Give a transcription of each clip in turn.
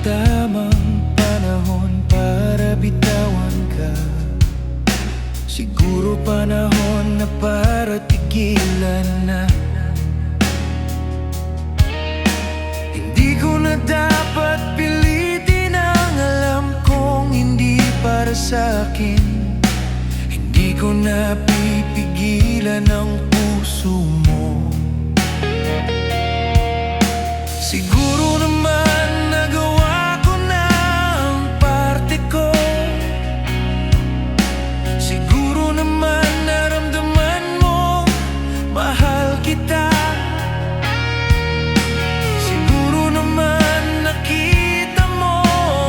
tamang panahon para bitawan ka. Siguro panahon na para tigilan na. Hindi ko na dapat pilitin ang alam kong hindi para sa'kin. Hindi ko na pipigilan ang puso mo. Siguro naman nagawa ko na ang parte ko. Siguro naman naramdaman mo, mahal kita. Siguro naman nakita mo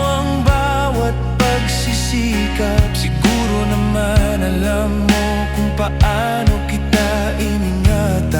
ang bawat pagsisikap. Siguro naman alam mo kung paano kita iningatan.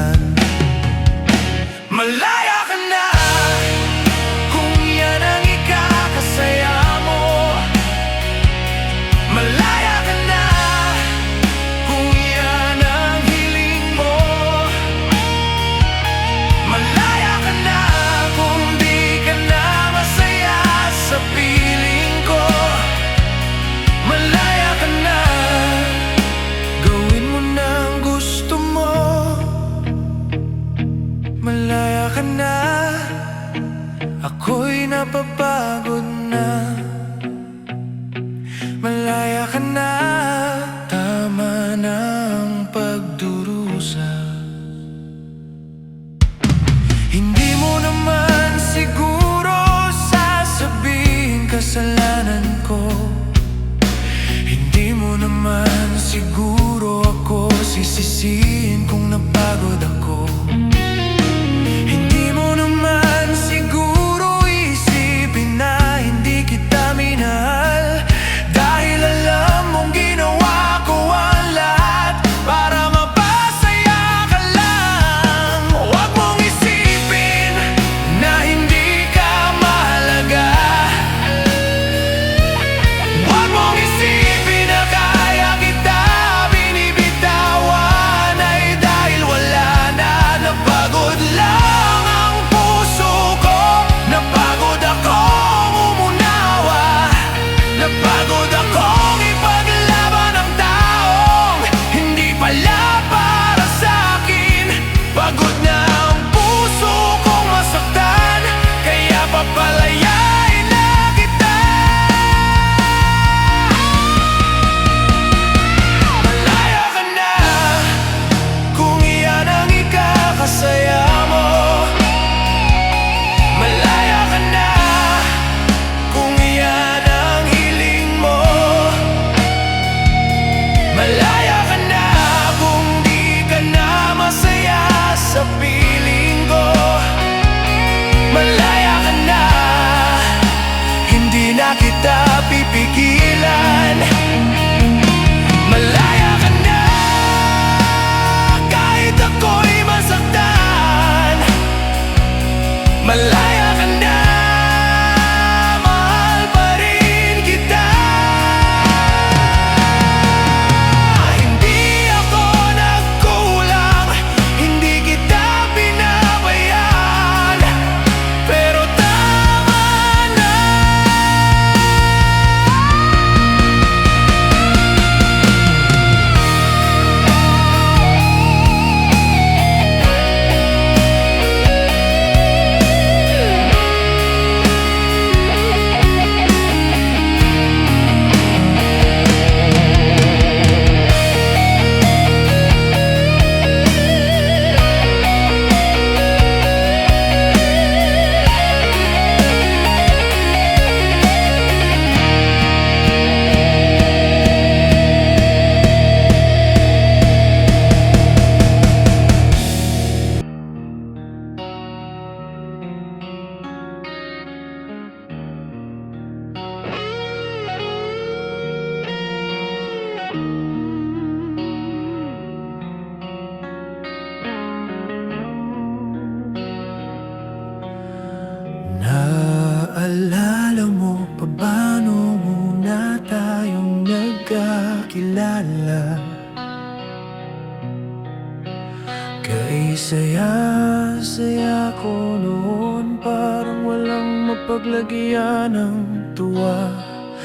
paglagyan ng tuwa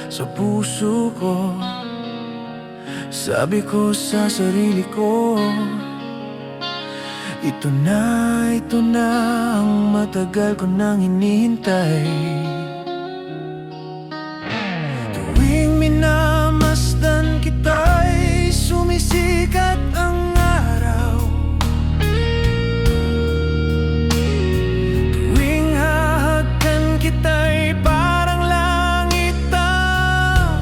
sa puso ko. Sabi ko sa sarili ko, ito na ang matagal ko nang hinihintay. Tuwing minamasdan kita'y sumisikat ang araw. Tuwing hahagkan kita'y parang langit ang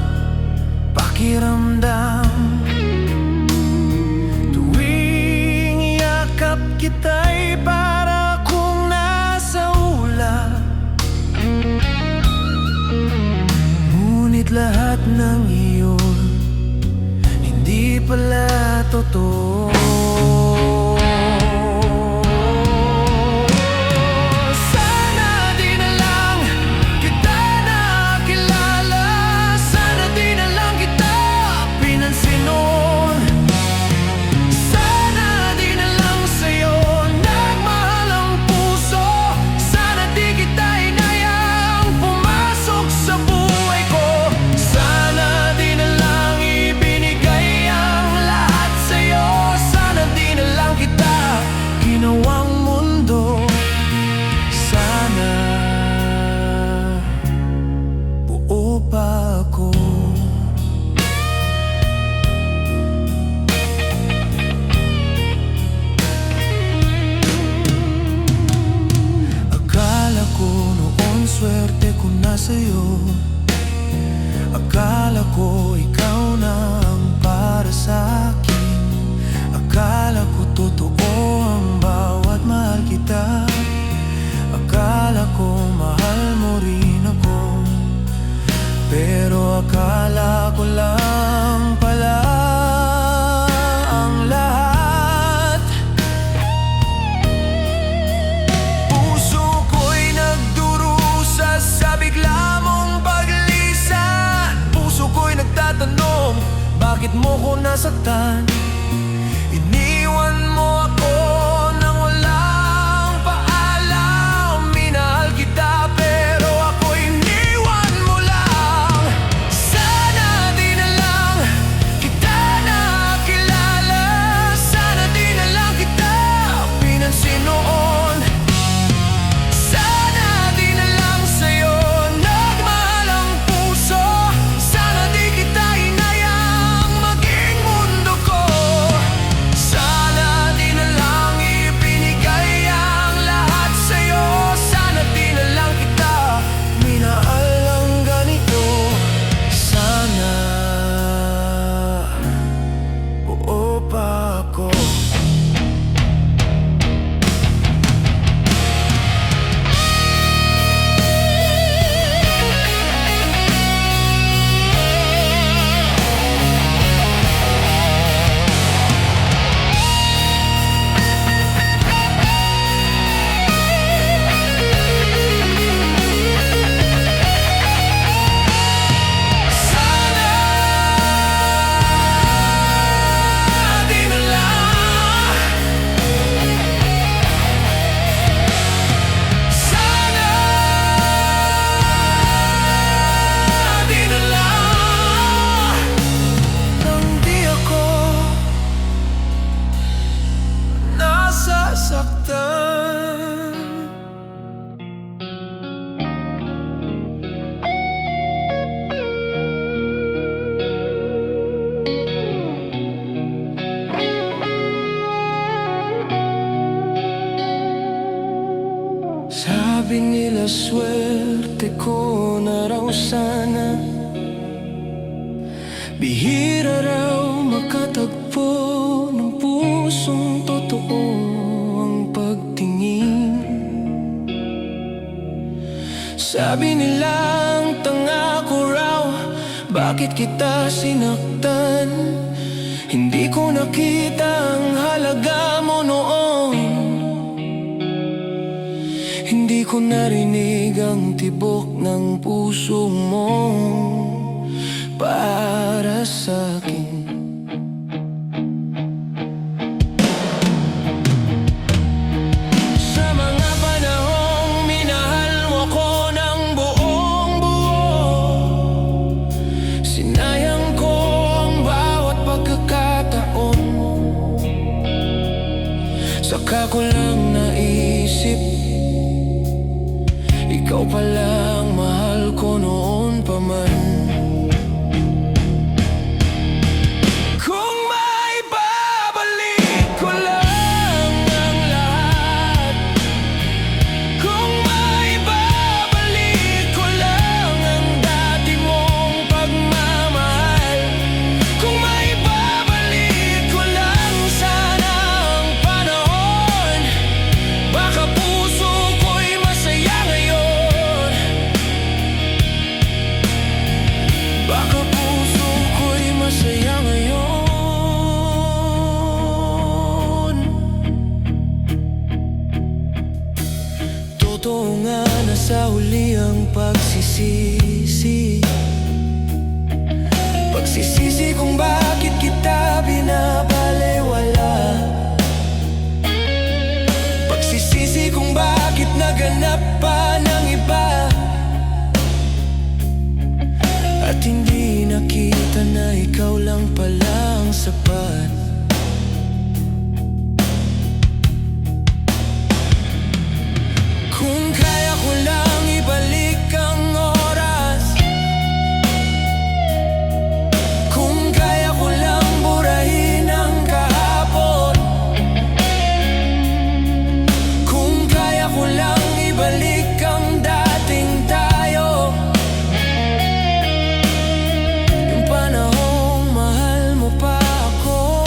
pakiramdam. Kita'y para kung nasa ulap. Ngunit lahat ng iyon hindi pala totoo. Sana di na lang kita nakilala. Sana di na lang kita pinansin noon. Swerte ko na sa'yo. Akala ko ikaw na ang para sa'kin. Akala ko totoo ang bawat mahal kita. Akala ko mahal mo rin ako. Pero akala ko lang pala ang lahat. Puso ko'y nagdurusa sa bigla mong paglisan. Puso ko'y nagtatanong, bakit mo ko nasaktan? Iniwan mo ako nang walang paalam. Minahal kita pero ako'y iniwan mo lang. Sana di na lang kita nakilala. Sana di na lang kita pinansin noon. Sana di na lang sa'yo nagmahal ang puso. Sana di kita hinayang maging mundo ko. Sana di na lang ibinigay ang lahat sa'yo. Sana di na lang kita minahal ang ganito. Sana buo pa ako. Sabi nila swerte ko na raw sana. Bihira raw makatagpo ng pusong totoo ang pagtingin. Sabi nilang tanga ko raw, bakit kita sinaktan? Hindi ko nakita ang halaga mo noon. Hindi ko narinig ang tibok ng puso mo para sa'kin. Sa mga panahong minahal mo ko ng ikaw palang mahal ko noon pa man. Kung maibabalik ko lang ang lahat, kung maibabalik ko lang ang dati mong pagmamahal, kung maibabalik ko lang sana ang panahon, baka puso ko'y masaya ngayon. Baka puso ko'y masaya ngayon. Totoo nga na sa huli ang pagsisisi, pagsisisi kung bakit kita binabalewala, pagsisisi kung bakit naganap pa ng iba, at hindi nakita na ikaw lang pala ang sapat. Kung kaya ko lang ibalik ang oras, kung kaya ko lang burahin ang kahapon, kung kaya ko lang ibalik ang dating tayo, yung panahong mahal mo pa ako.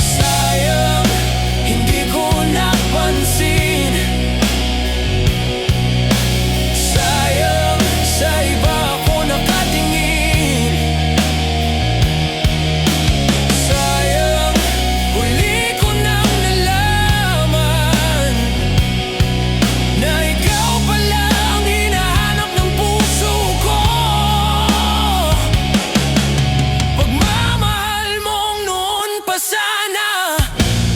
Sayang, hindi ko napansin. Sayang, sa iba ako nakatingin. Sayang, huli ko nang nalaman na ikaw pala ang hinahanap ng puso ko. Pagmamahal mong noon pa sana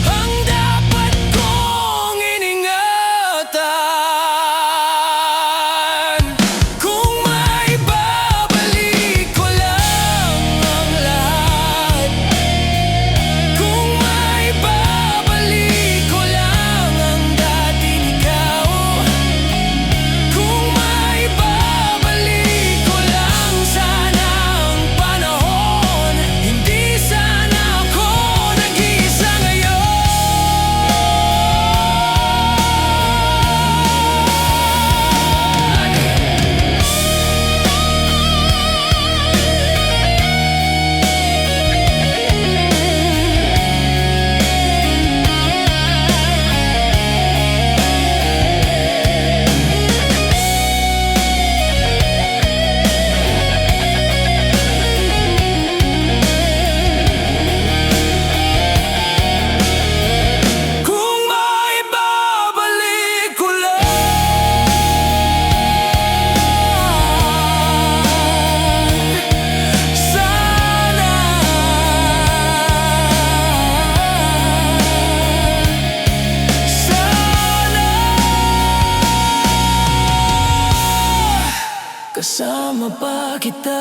ang dapat kong iningatan. Kung maibabalik ko lang ang lahat, kung maibabalik ko lang ang dating ikaw, kung maibabalik ko lang sana ang panahon, hindi sana ako nag-iisa ngayon. Kung maibabalik ko lang sana, sana kasama pa kita.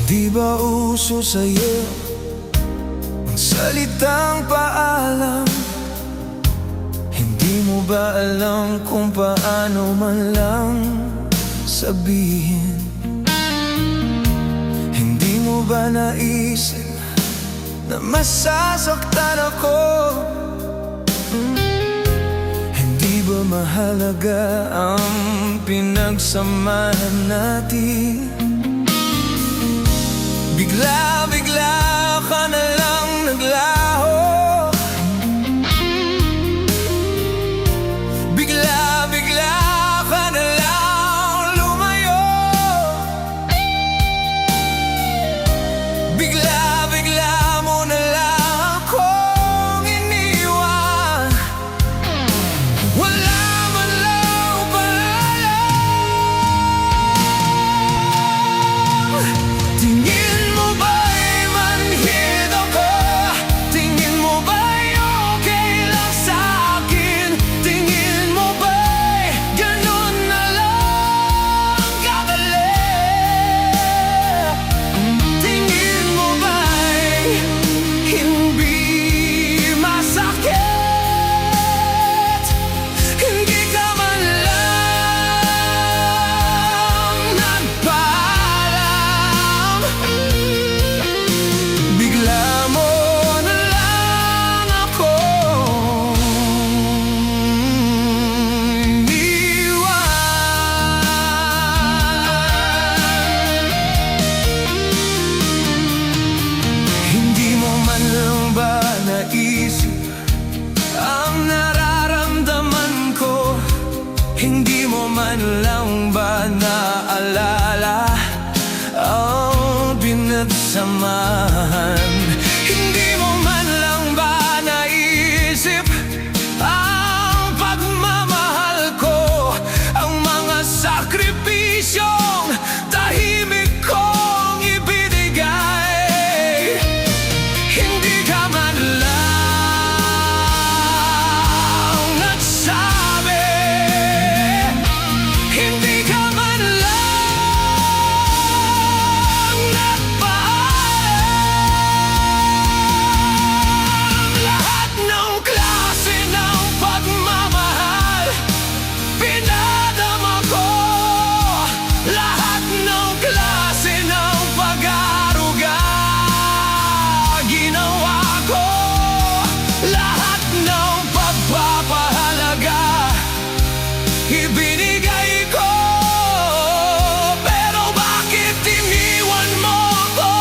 Hindi ba uso sa'yo ang salitang paalam? Hindi mo ba alam kung paano man lang sabihin? Hindi mo ba naisip na masasaktan ako? Hindi ba mahalaga ang pinagsamahan natin? Bigla-bigla ka na lang naglaho, bigla-bigla ka na lang lumayo. naman. Hindi mo man lang ba naisip ang pagmamahal ko, ang mga sakripisyong tahimik kong ibinigay? Hindi ka man lang nagsabi, hindi ka man lang nagpaalam. Lahat ng klase ng pagmamahal pinadama ko, lahat ng klase ng pag-aaruga ginawa ko, lahat ng pagpapahalaga ibinigay ko. Pero bakit iniwan mo ako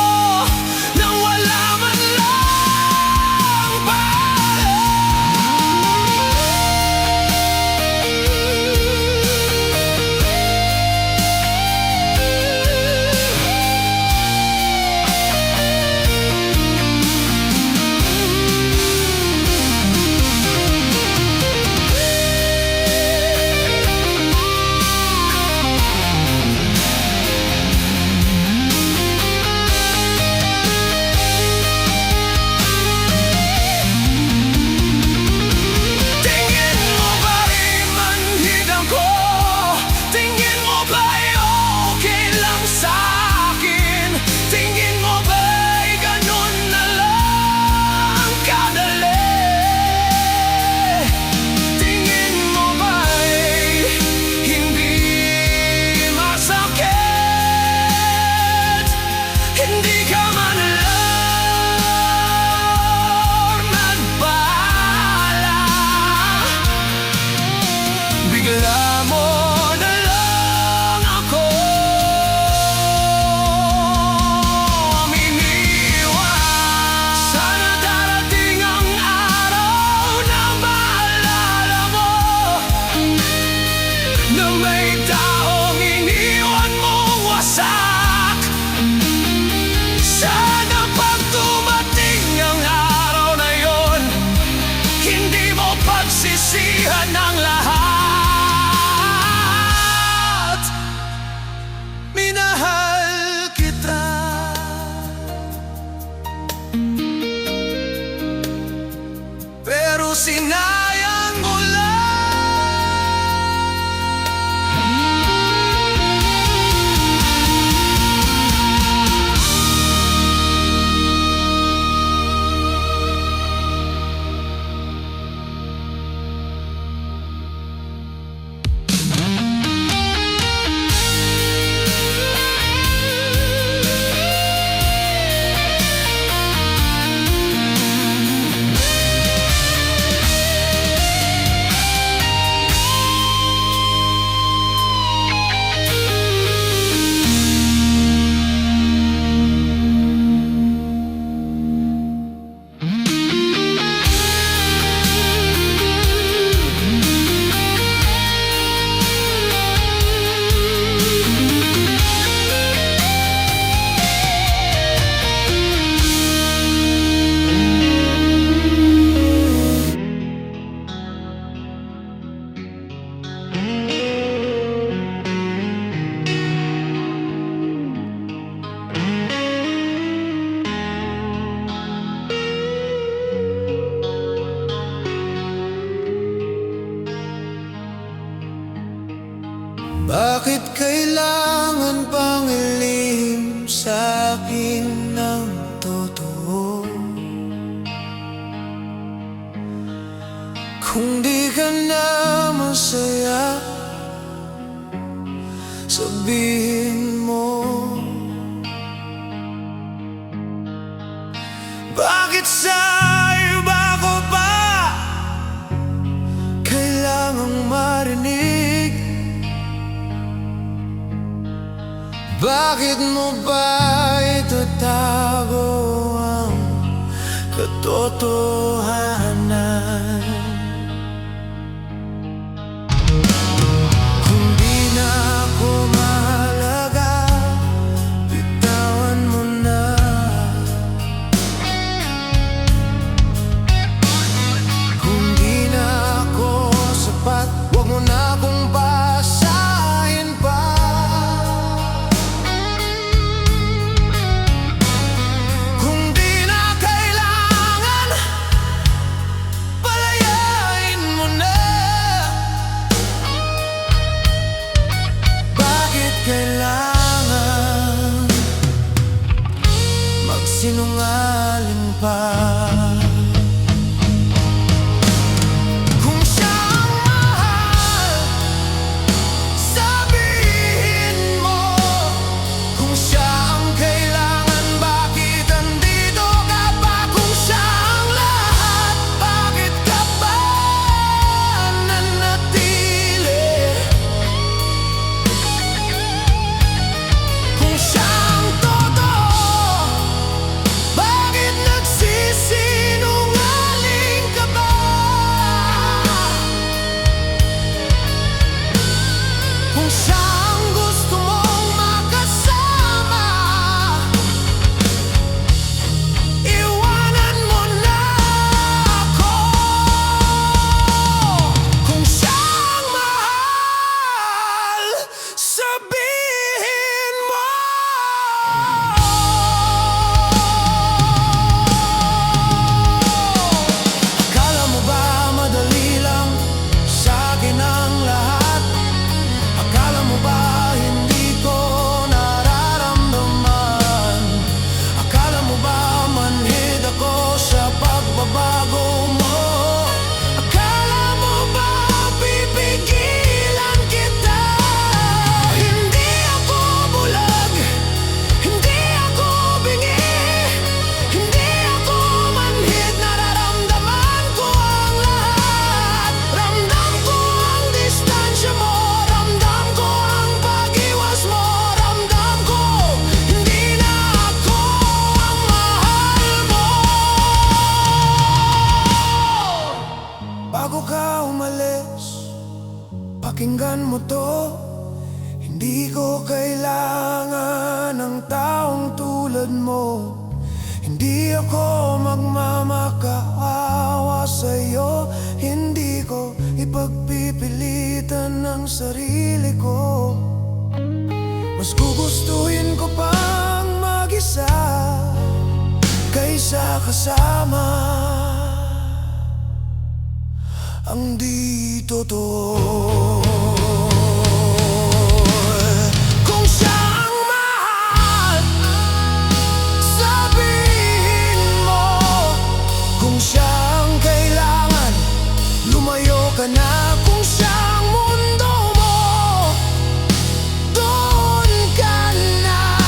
nang wala man lang tingin mo ba manhid ako? Tingin mo ba'y okay lang sa'kin? Tingin mo ba'y ganun na lang kadali? Tingin mo ba'y hindi masakit? Hindi ka man lang nagpaalam. Bigla mo na lang ako iniwan. Sana darating ang araw na maalala mo na may taong iniwan mong wasak. Sana pag dumating ang araw na yon, hindi mo pagsisihan ang lahat. Minahal kita, pero sinayang mo lang. Bakit kailangan pang ilihim sa'kin ng totoo? Kung di ka na masaya, sabihin mo. Bakit sa iba ko pa kailangang marinig? Bakit mo ba itatago ang katotohanan? Kung di na ako mahalaga, bitawan mo na katulad mo. Hindi ako magmamakaawa sa'yo, hindi ko ipagpipilitan ang sarili ko. Mas gugustuhin ko pang mag-isa kaysa kasama ang di totoo. Kung siya ang mahal, sabihin mo. Kung siya ang kailangan, lumayo ka na. Kung siya ang mundo mo, doon ka na.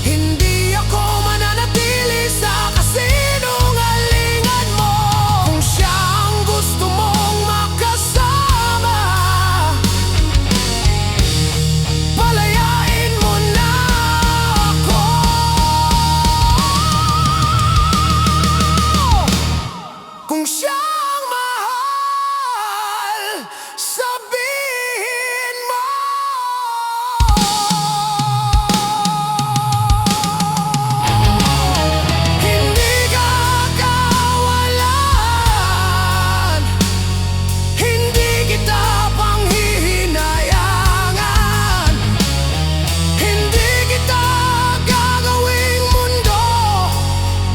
Hindi ako mananatili sa kasinungalingan mo. Kung siya ang gusto mong makasama, palayain mo na ako. Kung siya ang mahal, sabihin mo. Hindi ka kawalan, hindi kita panghihinayangan, hindi kita gagawing mundo,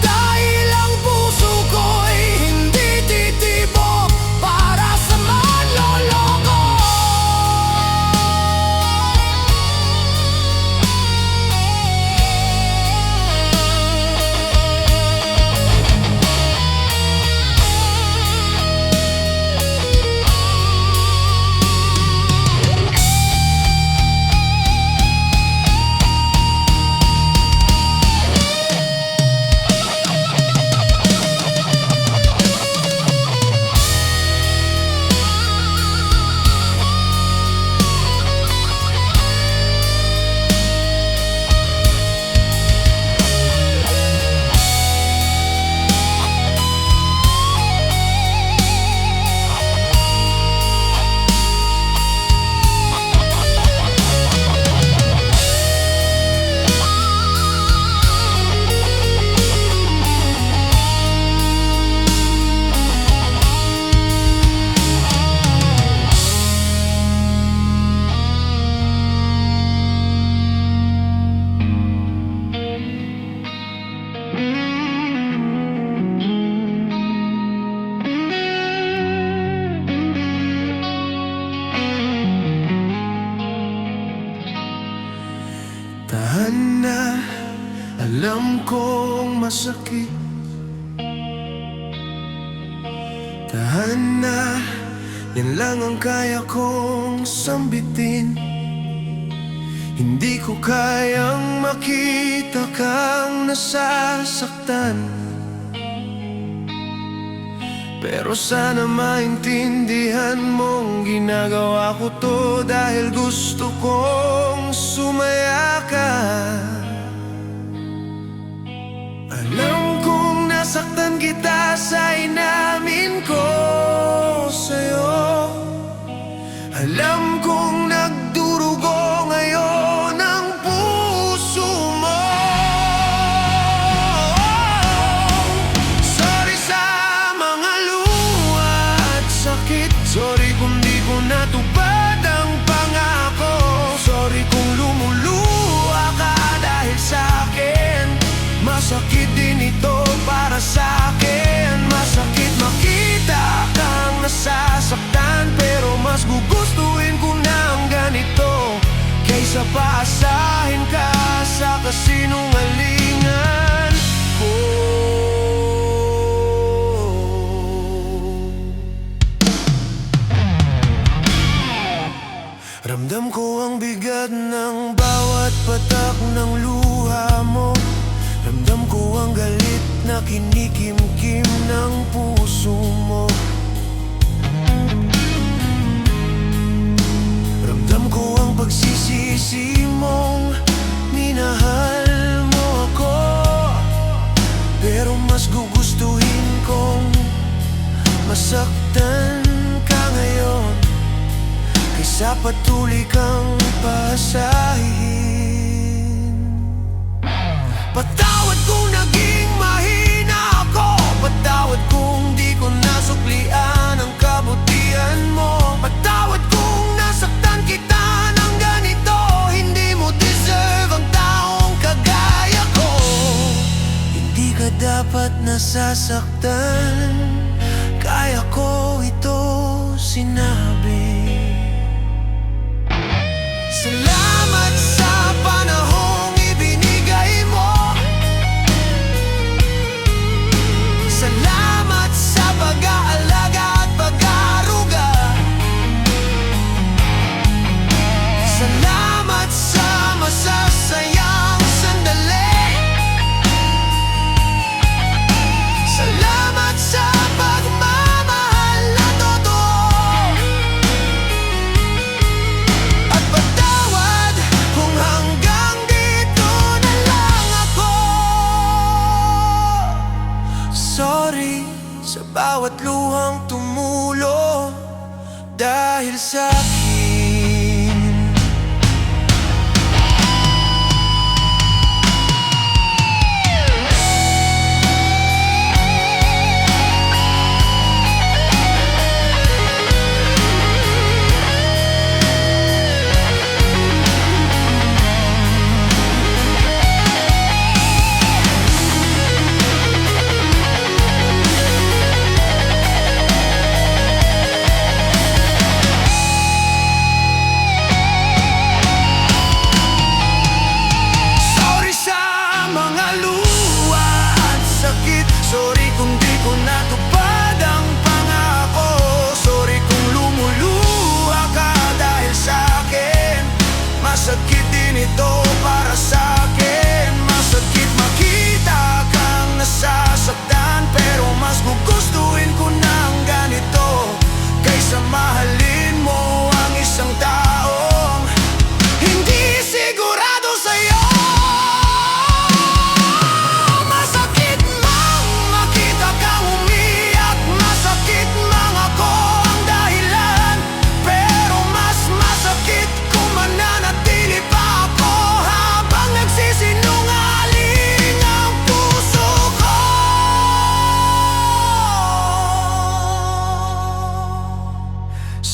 dahil ang puso ko'y hindi titibok para sa manloloko. Tahan na, alam kong masakit. Tahan na, yan lang ang kaya kong sambitin. Hindi ko kayang makita kang nasasaktan, pero sana maintindihan mong ginagawa ko to dahil gusto kong sumaya ka. Alam kong nasaktan kita sa inamin ko sa'yo. Alam kong nagdurugo ngayon ang puso mo. Sorry sa mga luha at sakit. Sorry kung di ko natupad ang pangako. Sorry kung lumuluha ka dahil sa'kin. Masakit din ito para sa'kin. Masakit makita kang nasasaktan, pero mas gugustuhin ko ng ganito kaysa paasahin ka sa kasinungalingan ko. Ramdam ko ang bigat ng bawat patak ng luha mo. Ramdam ko ang galit na kinikimkim ng puso mo. Ramdam ko ang pagsisisi mong minahal mo ako, pero mas gugustuhin kong masaktan ka ngayon kaysa patuloy kang pasahin. dapat nasasaktan, kaya ko ito sinabi. Salamat sa panahong ibinigay mo. Salamat sa pag-aalaga at pag-aaruga. Salamat sa masasayang sandali. Salamat sa pagmamahal na totoo. At patawad kung hanggang dito na lang ako. Sorry sa bawat luhang tumulo dahil sa akin. Sorry kung di ko natupad ang pangako. Sorry kung lumuluha ka dahil sa'kin. Masakit din ito para sa'kin. Masakit makita kang nasasaktan, pero mas gugustuhin ko ng ganito kaysa mahalin mo ang isang taong hindi sigurado sa'yo.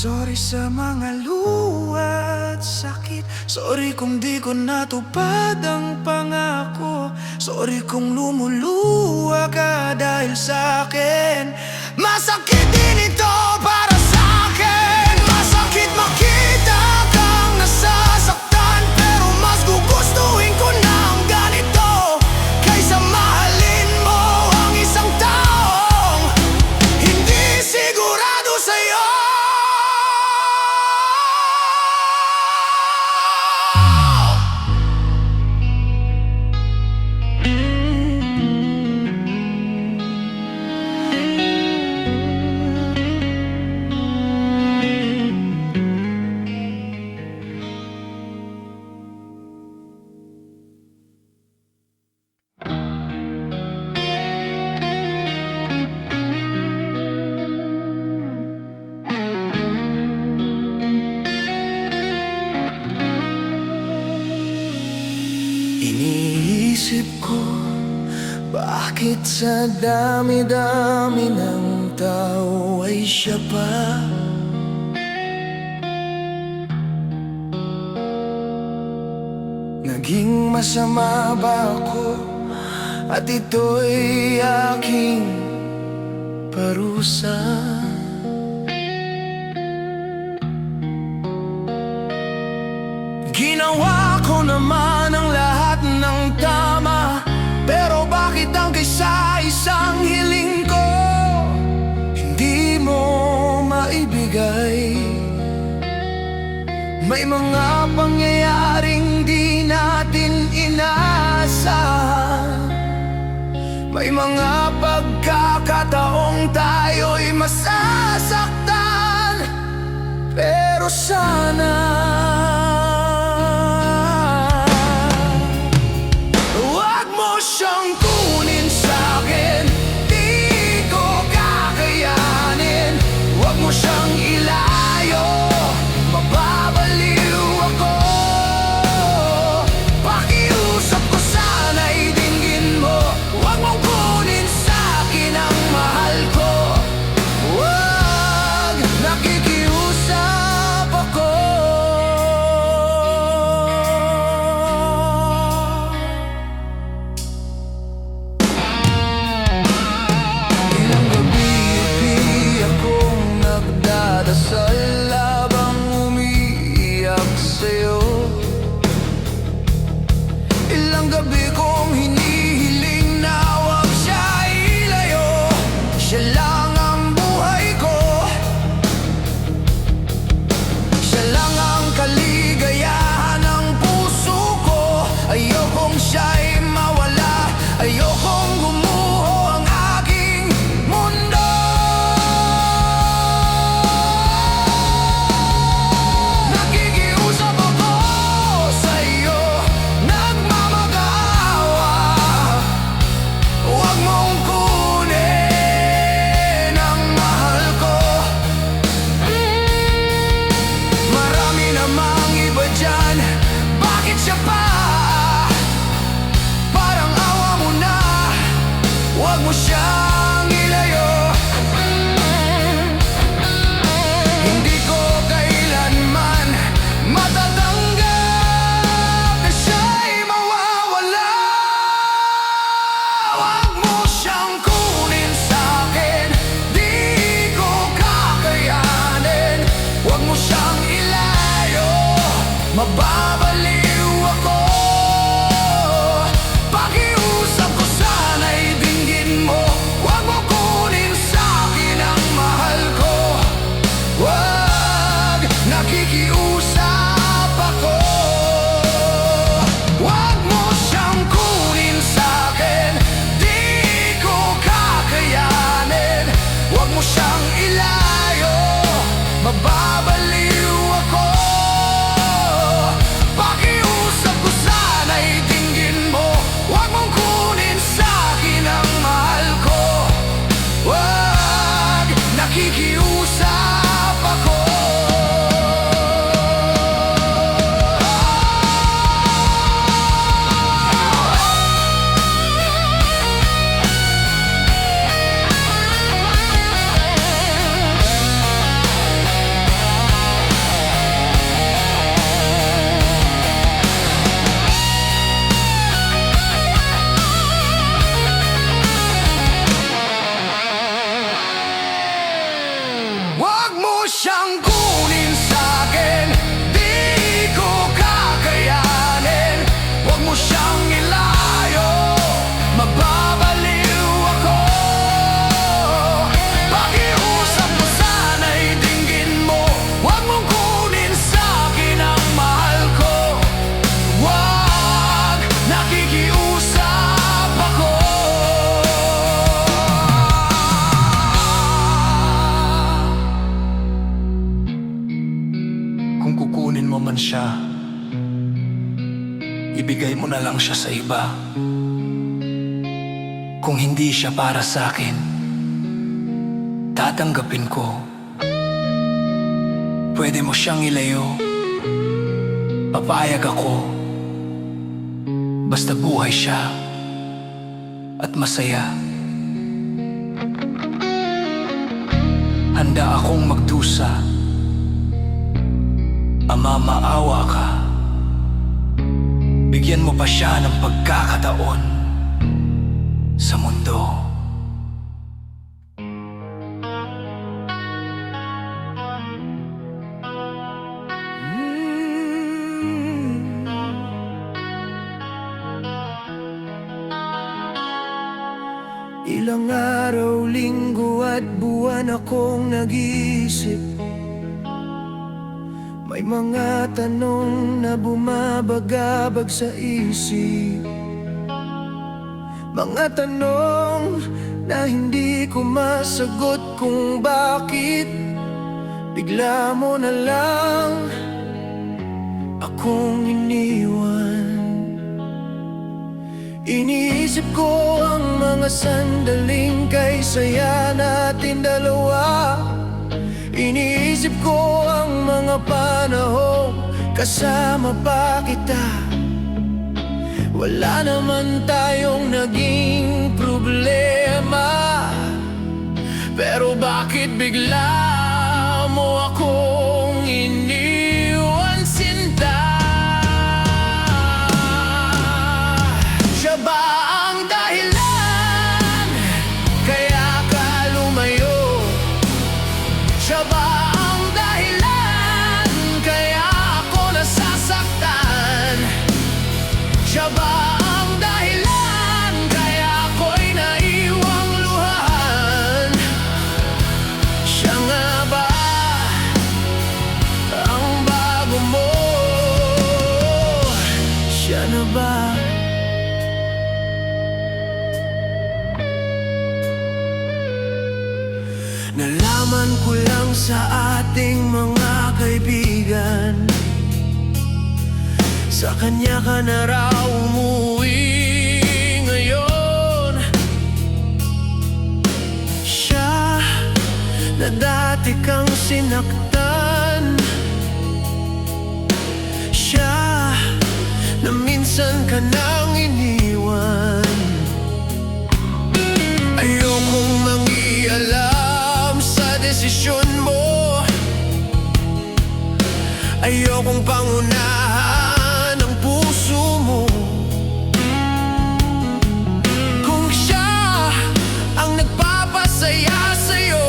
Sorry sa mga luha at sakit. Sorry kung di ko natupad ang pangako. Sorry kung lumuluha ka dahil sa'kin. Masakit din ito para sa'kin. Masakit makita kang nasasaktan, pero mas gugustuhin ko ng ganito kaysa mahalin mo ang isang taong hindi sigurado sa'yo. Iniisip ko, bakit sa dami-dami ng tao ay siya pa? Naging masama ba ako at ito'y aking parusa? Ginawa ko naman ang lahat ng tama, pero bakit ang kaisa-isang hiling ko hindi mo maibigay? May mga pangyayaring di natin inaasahan. May mga pagkakataong tayo'y masasaktan, pero sana siyang kunin sa'kin, di ko kakayanin. Huwag mo siyang ilayo, mababaliw ako. Pakiusap ko sana'y dinggin mo. Huwag mong kunin sa'kin ang mahal ko. Huwag, nakikiusap ako. gabi kong hinihiling na huwag siya ilayo. Siya lang ang buhay ko, siya lang ang kaligayahan ng puso ko. Ayokong siya'y mawala, ayokong gumuho ang aking mundo. Nakikiusap ako sa iyo, nagmamag-awa. Huwag mong kunin ang mahal ko. Marami namang iba dyan, bakit siya pa? Parang awa mo na, huwag mo siyang ilayo. Hindi ko kailanman matatanggap na siya'y mawawala. Huwag mo siyang kunin sa'kin, di ko kakayanin. Huwag mo siyang ilayo, mababaliw ako. Pakiusap ko sana'y dinggin mo, huwag mo kunin sa'kin ang mahal ko. Huwag, nakikiusap ako. Huwag mo siyang kunin sa'kin, di ko kakayanin. Huwag mo siyang ilayo, mababaliw ako. Pakiusap ko sana'y dinggin mo, huwag mong kunin sa'kin ang mahal ko. Huwag, nakikiusap ako. Huwag mo siyang kunin sa'kin, di ko kakayanin. Huwag mo siyang ilayo, mababaliw ako. Pakiusap mo sana'y dinggin mo, huwag mong kunin sa'kin ang mahal ko. Huwag, nakikiusap ako. Kung kukunin mo man siya, ibigay mo na lang siya sa iba. Kung hindi siya para sa'kin, tatanggapin ko. Pwede mo siyang ilayo, papayag ako. Basta buhay siya at masaya. Handa akong magdusa, Ama, maawa ka. Bigyan mo pa siya ng pagkakataon sa mundo. Ilang araw, linggo at buwan akong nag-iisip. May mga tanong na bumabagabag sa isip. Mga tanong na hindi ko masagot kung bakit bigla mo na lang akong iniwan. Iniisip ko ang mga sandaling kay saya natin dalawa. Iniisip ko ang mga panahon kasama pa kita. Wala naman tayong naging problema, pero bakit bigla mo akong iniwan, sinta? Siya ba ang dahilan kaya ka lumayo? Siya ba ang dahilan kaya ako nasasaktan? Siya ba ang Ewan ko lang sa ating mga kaibigan, sa kanya ka na raw umuwi ngayon. Siya na dati kang sinaktan, siya na minsan ka nang iniwan. Ayokong mangialam sa desisyon mo, ayokong pangunahan ang puso mo. Kung siya ang nagpapasaya sa'yo,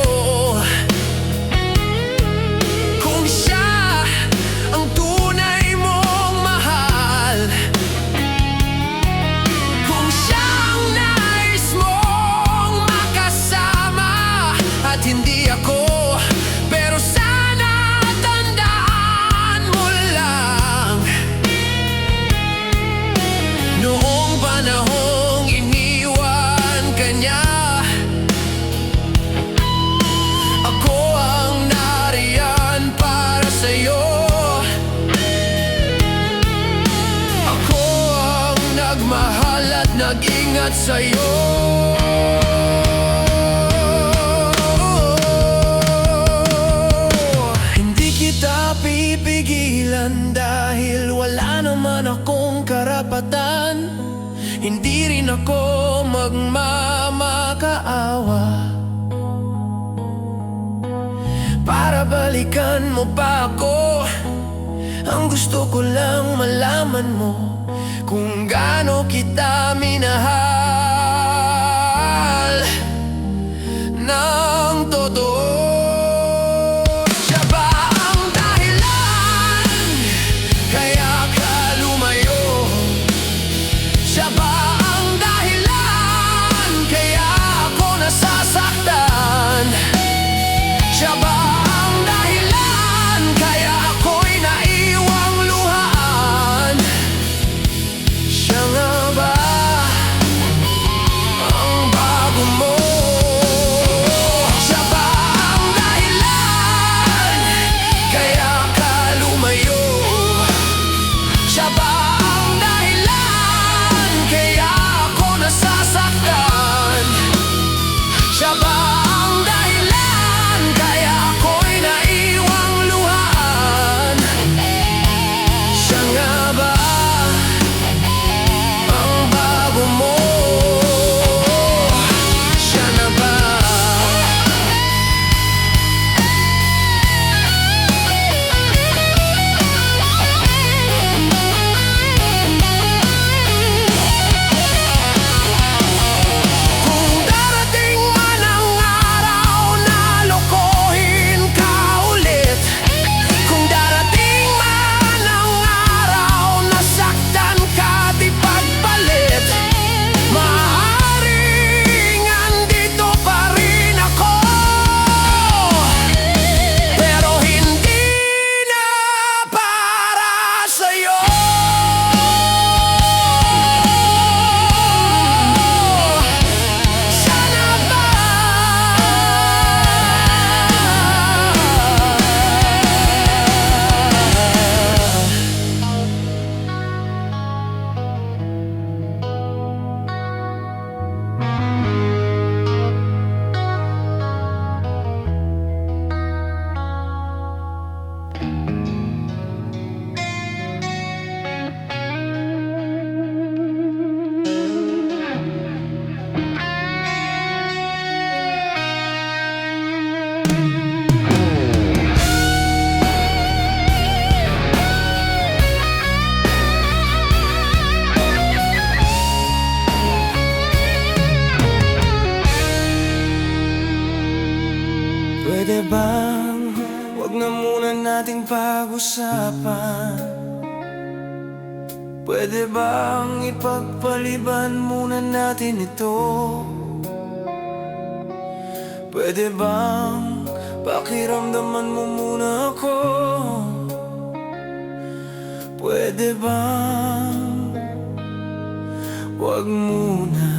kung siya ang tunay mong mahal, kung siya ang nais mong makasama at hindi ako, pero sana tandaan mo lang, noong panahong iniwan ka niya, ako ang nariyan para sa'yo. Ako ang nagmahal at nag-ingat sa'yo. Hindi kita pipigilan dahil wala naman akong karapatan. Hindi rin ako magmamakaawa para balikan mo pa ako. Ang gusto ko lang malaman mo kung gaano kita minahal ng totoo. Siya ba ang dahilan kaya ka lumayo? Siya ba ang dahilan kaya ako nasasaktan? Siya ba ang dahilan kaya ako'y naiwang luhaan? Siya nga ba ang bago mo? Siya ba ang dahilan kaya ka lumayo? Siya ba ang dahilan kaya ako nasasaktan? Siya ba ang dahilan kaya ako'y naiwang luhaan? Siya nga ba ang bago mo? Siya na ba? Kung darating man ang araw na lokohin ka ulit, kung darating man ang araw na saktan ka di pagpalit, maaaring andito pa rin ako, pero hindi na para sa'yo. Siya na ba? Pwede bang wag na muna nating pag-usapan? Pwede bang ipagpaliban muna natin ito? Pwede bang pakiramdaman mo muna ako? Pwede bang wag muna?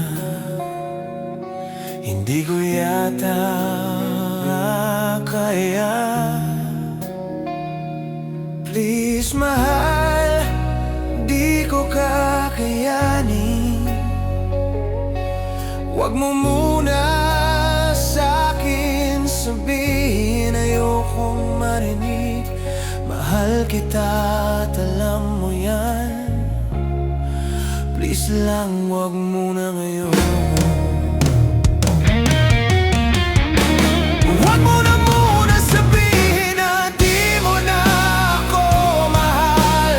Hindi ko yata makakaya. Please mahal, di ko kakayanin. Huwag mo muna sa'kin sabihin, ayokong marinig. Mahal kita at alam mo yan. Please lang, huwag muna ngayon. Huwag mo na muna sabihin na di mo na ako mahal.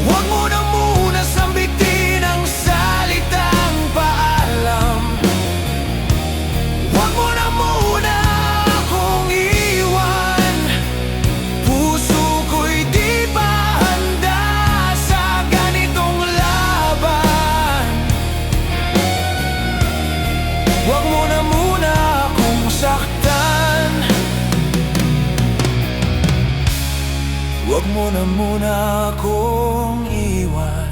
Huwag mo na muna sambitin ang salitang paalam. Huwag mo na muna akong iwan. Puso ko'y di pa handa sa ganitong laban. Huwag mo na muna akong saktan. Huwag mo na muna akong iwan.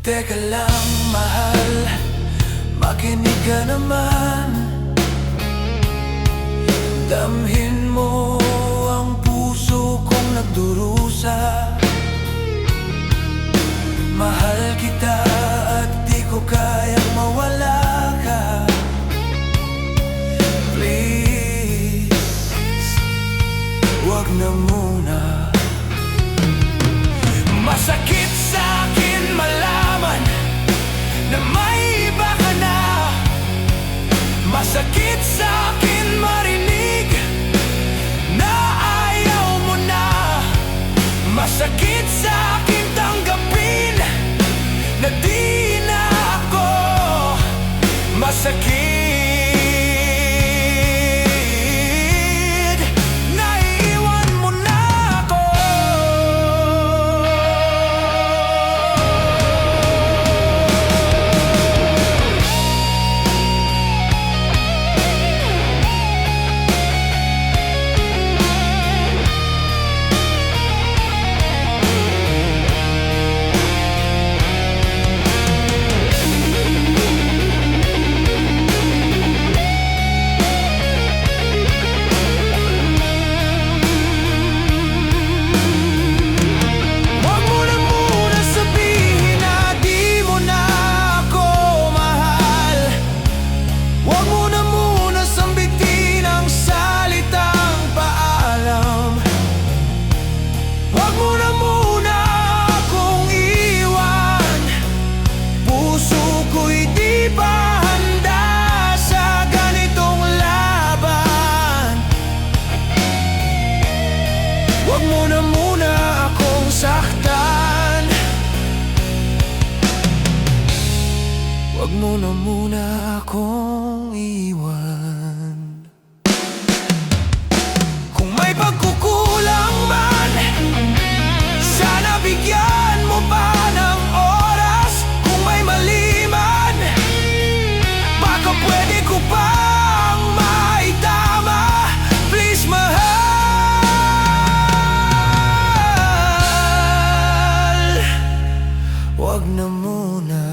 Teka lang mahal, makinig ka naman. Damhin mo ang puso kong nagdurusa. Mahal kita at di ko kayang mawala ka. Please, wag na muna. Masakit sa'kin malaman na may iba ka na. Masakit sa'kin marinig na ayaw mo na. Masakit sa'kin tanggapin na di na ako. Masakit na iwan mo na ako. Huwag mo na muna sabihin na di mo na ako mahal. Huwag mo na muna sambitin ang salitang paalam. Huwag mo na muna akong iwan. Puso ko'y di pa handa sa ganitong laban. Huwag mo na muna akong saktan. Huwag mo na muna akong iwan. Kung may pagkukulang man, sana bigyan mo pa ng oras. Kung may mali man, baka pwede ko pang maitama. Please mahal, wag na muna.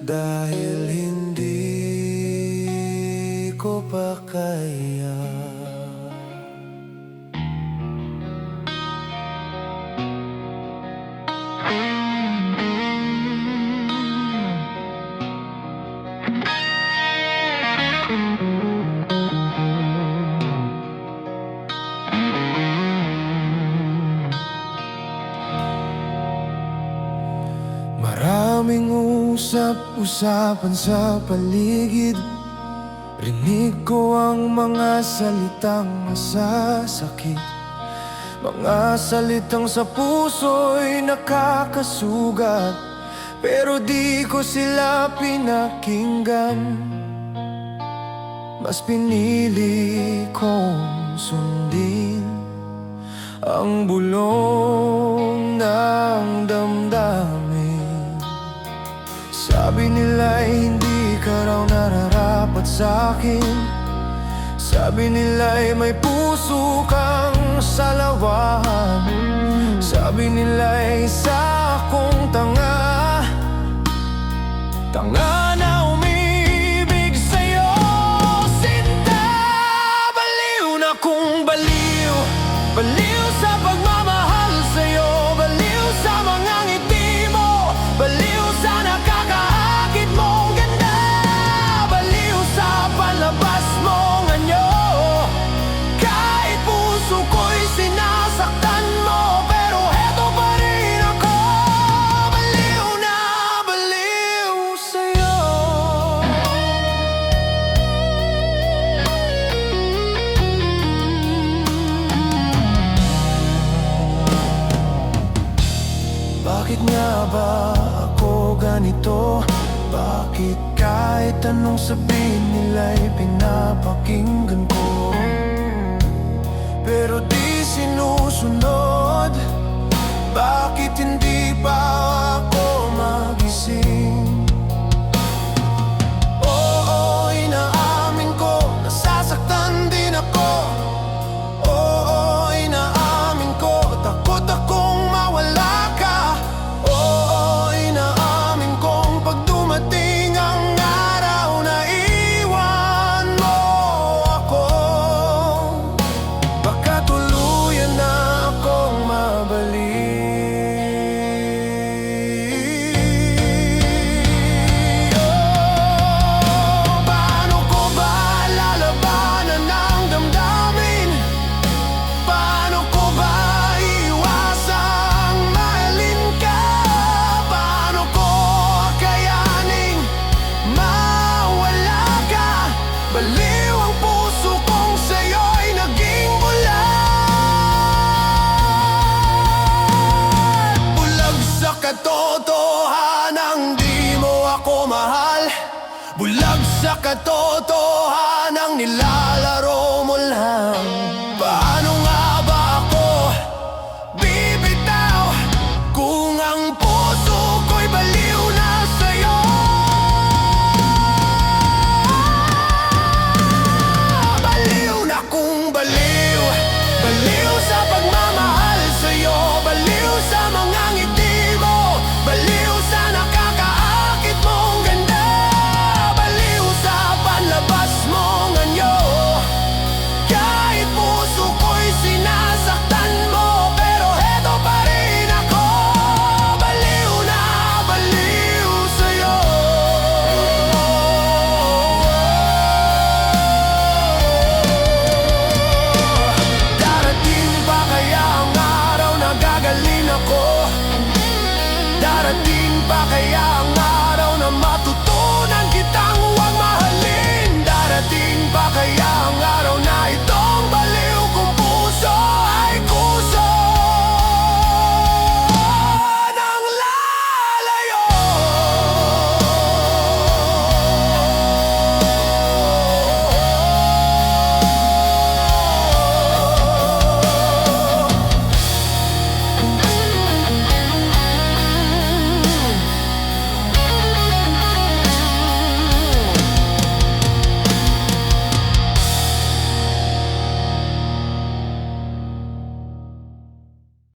Dahil hindi ko pa kaya. Maraming usap-usapan sa paligid. Rinig ko ang mga salitang masasakit, mga salitang sa puso'y nakakasugat. Pero di ko sila pinakinggan. Mas pinili kong sundin ang bulong ng damdamin. Sabi nila'y hindi ka raw nararapat sa'kin. Sabi nila'y may puso kang salawahan. Sabi nila'y isa akong tanga. Bakit nga ba ako ganito? Bakit kahit anong sabihin nila'y pinapakinggan ko? Pero di sinusunod. Bakit hindi pa ako magising? Oo, inaamin ko, nasasaktan din ako. Oo, inaamin ko, takot akong mawala ka. Oo, inaamin kong pag dumating ang araw na iwan mo ako, baka tuluyan na akong mabalik. Baliw ang puso kong sa'yo'y naging bulag. Bulag sa katotohanang di mo ako mahal. Bulag sa katotohanang nila